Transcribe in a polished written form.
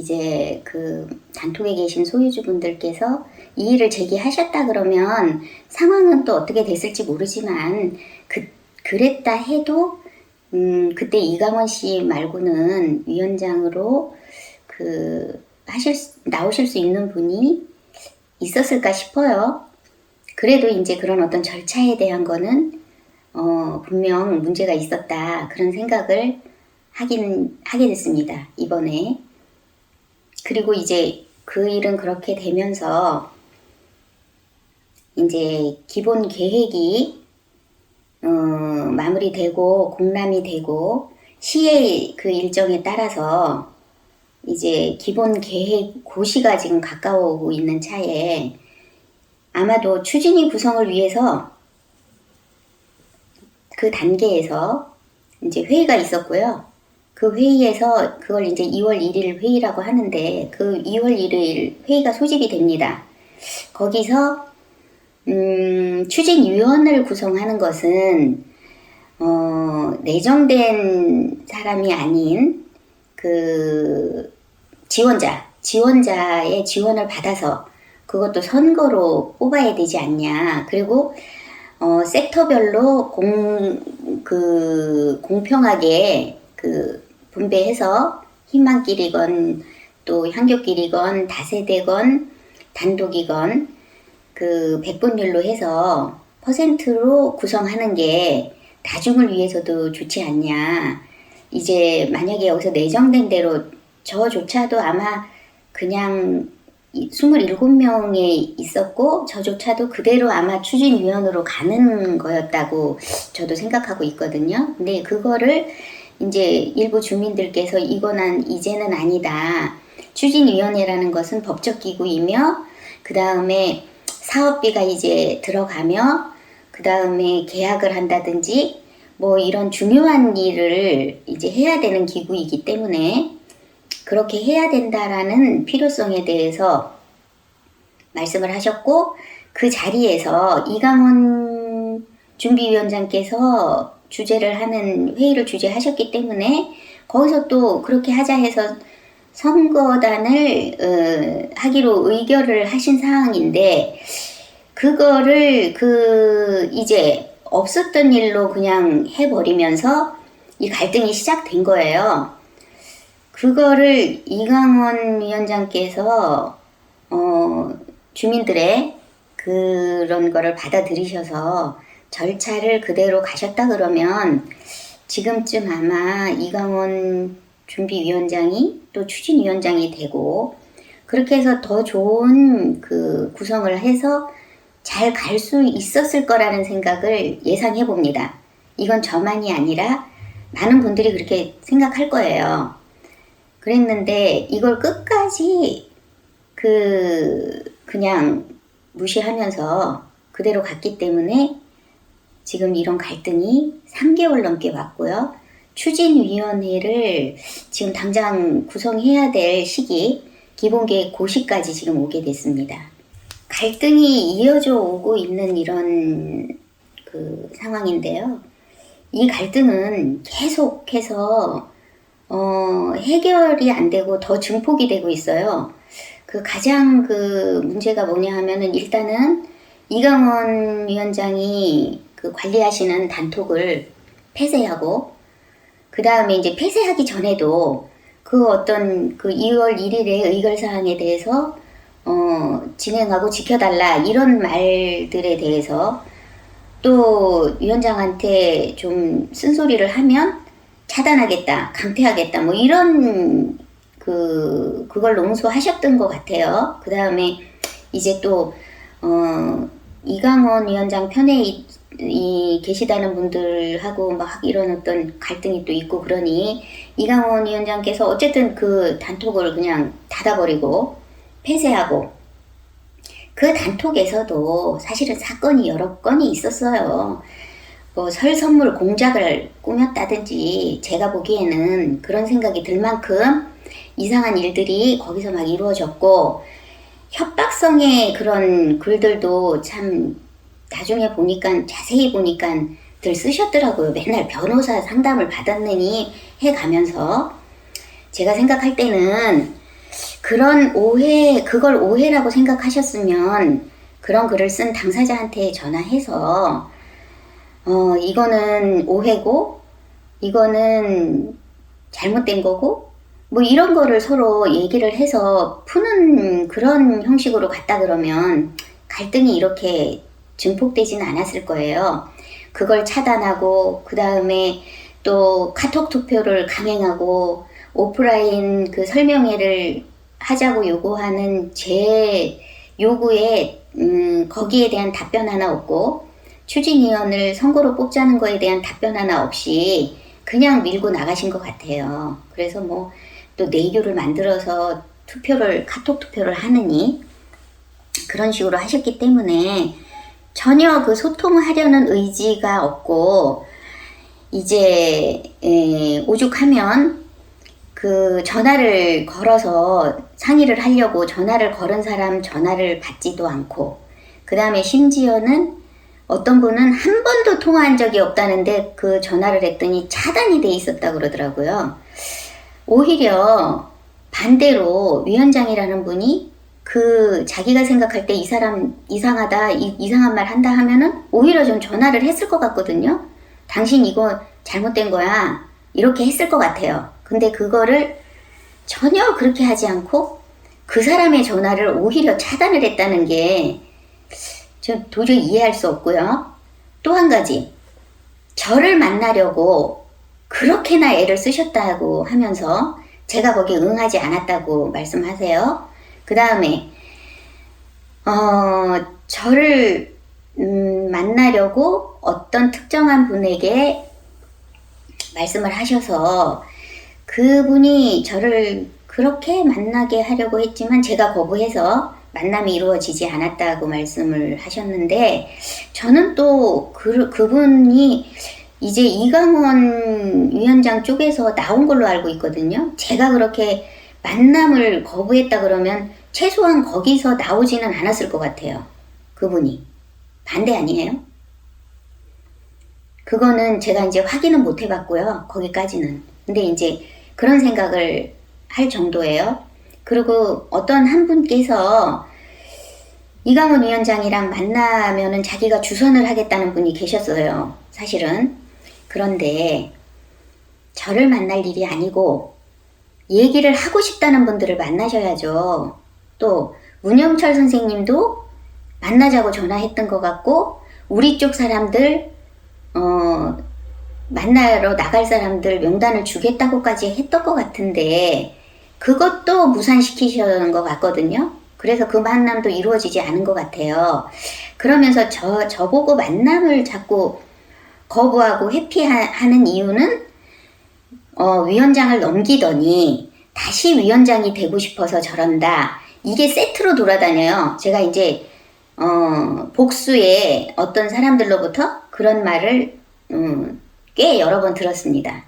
이제 그 단톡에 계신 소유주분들께서 이 일을 제기하셨다 그러면 상황은 또 어떻게 됐을지 모르지만 그랬다 해도 그때 이강원 씨 말고는 위원장으로 나오실 수 있는 분이 있었을까 싶어요. 그래도 이제 그런 어떤 절차에 대한 거는 분명 문제가 있었다 그런 생각을 하게 됐습니다, 이번에. 그리고 이제 그 일은 그렇게 되면서 이제 기본 계획이 마무리되고 공람이 되고 시의 그 일정에 따라서 이제 기본 계획 고시가 지금 가까워오고 있는 차에 아마도 추진위 구성을 위해서 그 단계에서 이제 회의가 있었고요. 그 회의에서 그걸 이제 2월 1일 회의라고 하는데 그 2월 1일 회의가 소집이 됩니다. 거기서 추진위원을 구성하는 것은 내정된 사람이 아닌 그 지원자의 지원을 받아서 그것도 선거로 뽑아야 되지 않냐. 그리고 섹터별로 공평하게 분배해서 희망길이건 또 향교길이건 다세대건 단독이건 그 백분율로 해서 퍼센트로 구성하는 게 다중을 위해서도 좋지 않냐. 이제 만약에 여기서 내정된 대로 저조차도 아마 그냥 27명에 있었고 저조차도 그대로 아마 추진위원으로 가는 거였다고 저도 생각하고 있거든요. 근데 그거를 이제 일부 주민들께서 이제는 아니다. 추진위원회라는 것은 법적 기구이며 그 다음에 사업비가 이제 들어가며 그 다음에 계약을 한다든지 뭐 이런 중요한 일을 이제 해야 되는 기구이기 때문에 그렇게 해야 된다라는 필요성에 대해서 말씀을 하셨고 그 자리에서 이강원 준비위원장께서 주재를 하는 회의를 주재하셨기 때문에 거기서 또 그렇게 하자 해서 선거단을 하기로 의결을 하신 사항인데 그거를 이제 없었던 일로 그냥 해버리면서 이 갈등이 시작된 거예요. 그거를 이강원 위원장께서 주민들의 그런 거를 받아들이셔서 절차를 그대로 가셨다 그러면 지금쯤 아마 이강원 준비위원장이 또 추진위원장이 되고 그렇게 해서 더 좋은 그 구성을 해서 잘 갈 수 있었을 거라는 생각을 예상해 봅니다. 이건 저만이 아니라 많은 분들이 그렇게 생각할 거예요. 그랬는데 이걸 끝까지 그냥 무시하면서 그대로 갔기 때문에 지금 이런 갈등이 3개월 넘게 왔고요. 추진위원회를 지금 당장 구성해야 될 시기, 기본계획 고시까지 지금 오게 됐습니다. 갈등이 이어져 오고 있는 이런 그 상황인데요. 이 갈등은 계속해서 해결이 안 되고 더 증폭이 되고 있어요. 가장 문제가 뭐냐 하면은 일단은 이강원 위원장이 관리하시는 단톡을 폐쇄하고 그 다음에 이제 폐쇄하기 전에도 어떤 2월 1일의 의결사항에 대해서 진행하고 지켜달라 이런 말들에 대해서 또 위원장한테 좀 쓴소리를 하면 차단하겠다, 강퇴하겠다 뭐 이런 그걸 농소하셨던 것 같아요. 그 다음에 이제 또 이강원 위원장 편에 계시다는 분들하고 막 이런 어떤 갈등이 또 있고 그러니 이강원 위원장께서 어쨌든 그 단톡을 그냥 닫아버리고 폐쇄하고 그 단톡에서도 사실은 사건이 여러 건이 있었어요. 뭐 설 선물 공작을 꾸몄다든지 제가 보기에는 그런 생각이 들 만큼 이상한 일들이 거기서 막 이루어졌고 협박성의 그런 글들도 참 나중에 보니까 자세히 보니까 들 쓰셨더라고요. 맨날 변호사 상담을 받았느니 해가면서 제가 생각할 때는 그걸 오해라고 생각하셨으면 그런 글을 쓴 당사자한테 전화해서 이거는 오해고, 이거는 잘못된 거고, 뭐 이런 거를 서로 얘기를 해서 푸는 그런 형식으로 갔다 그러면 갈등이 이렇게 증폭되진 않았을 거예요. 그걸 차단하고, 그 다음에 또 카톡 투표를 강행하고, 오프라인 그 설명회를 하자고 요구하는 제 요구에 거기에 대한 답변 하나 없고, 추진위원을 선거로 뽑자는 거에 대한 답변 하나 없이 그냥 밀고 나가신 것 같아요. 그래서 뭐 또 내규를 만들어서 카톡 투표를 하느니 그런 식으로 하셨기 때문에 전혀 그 소통하려는 의지가 없고, 이제 오죽하면 그 전화를 걸어서 상의를 하려고 전화를 걸은 사람 전화를 받지도 않고, 그 다음에 심지어는 어떤 분은 한 번도 통화한 적이 없다는데 그 전화를 했더니 차단이 돼 있었다 그러더라고요. 오히려 반대로 위원장이라는 분이 그 자기가 생각할 때 이 사람 이상하다, 이상한 말 한다 하면은 오히려 좀 전화를 했을 것 같거든요. 당신 이거 잘못된 거야, 이렇게 했을 것 같아요. 근데 그거를 전혀 그렇게 하지 않고 그 사람의 전화를 오히려 차단을 했다는 게 전 도저히 이해할 수 없고요. 또 한 가지, 저를 만나려고 그렇게나 애를 쓰셨다고 하면서 제가 거기에 응하지 않았다고 말씀하세요. 그 다음에 저를 만나려고 어떤 특정한 분에게 말씀을 하셔서 그분이 저를 그렇게 만나게 하려고 했지만 제가 거부해서 만남이 이루어지지 않았다고 말씀을 하셨는데, 저는 또 그분이 이제 이강원 위원장 쪽에서 나온 걸로 알고 있거든요. 제가 그렇게 만남을 거부했다 그러면 최소한 거기서 나오지는 않았을 것 같아요. 그분이. 반대 아니에요? 그거는 제가 이제 확인은 못 해봤고요. 거기까지는. 근데 이제 그런 생각을 할 정도예요. 그리고 어떤 한 분께서 이강원 위원장이랑 만나면은 자기가 주선을 하겠다는 분이 계셨어요. 사실은. 그런데 저를 만날 일이 아니고 얘기를 하고 싶다는 분들을 만나셔야죠. 또 문영철 선생님도 만나자고 전화했던 것 같고, 우리 쪽 사람들 만나러 나갈 사람들 명단을 주겠다고까지 했던 것 같은데 그것도 무산시키시는 것 같거든요. 그래서 그 만남도 이루어지지 않은 것 같아요. 그러면서 저보고 만남을 자꾸 거부하고 회피하는 이유는 위원장을 넘기더니 다시 위원장이 되고 싶어서 저런다, 이게 세트로 돌아다녀요. 제가 이제 복수의 어떤 사람들로부터 그런 말을 꽤 여러 번 들었습니다.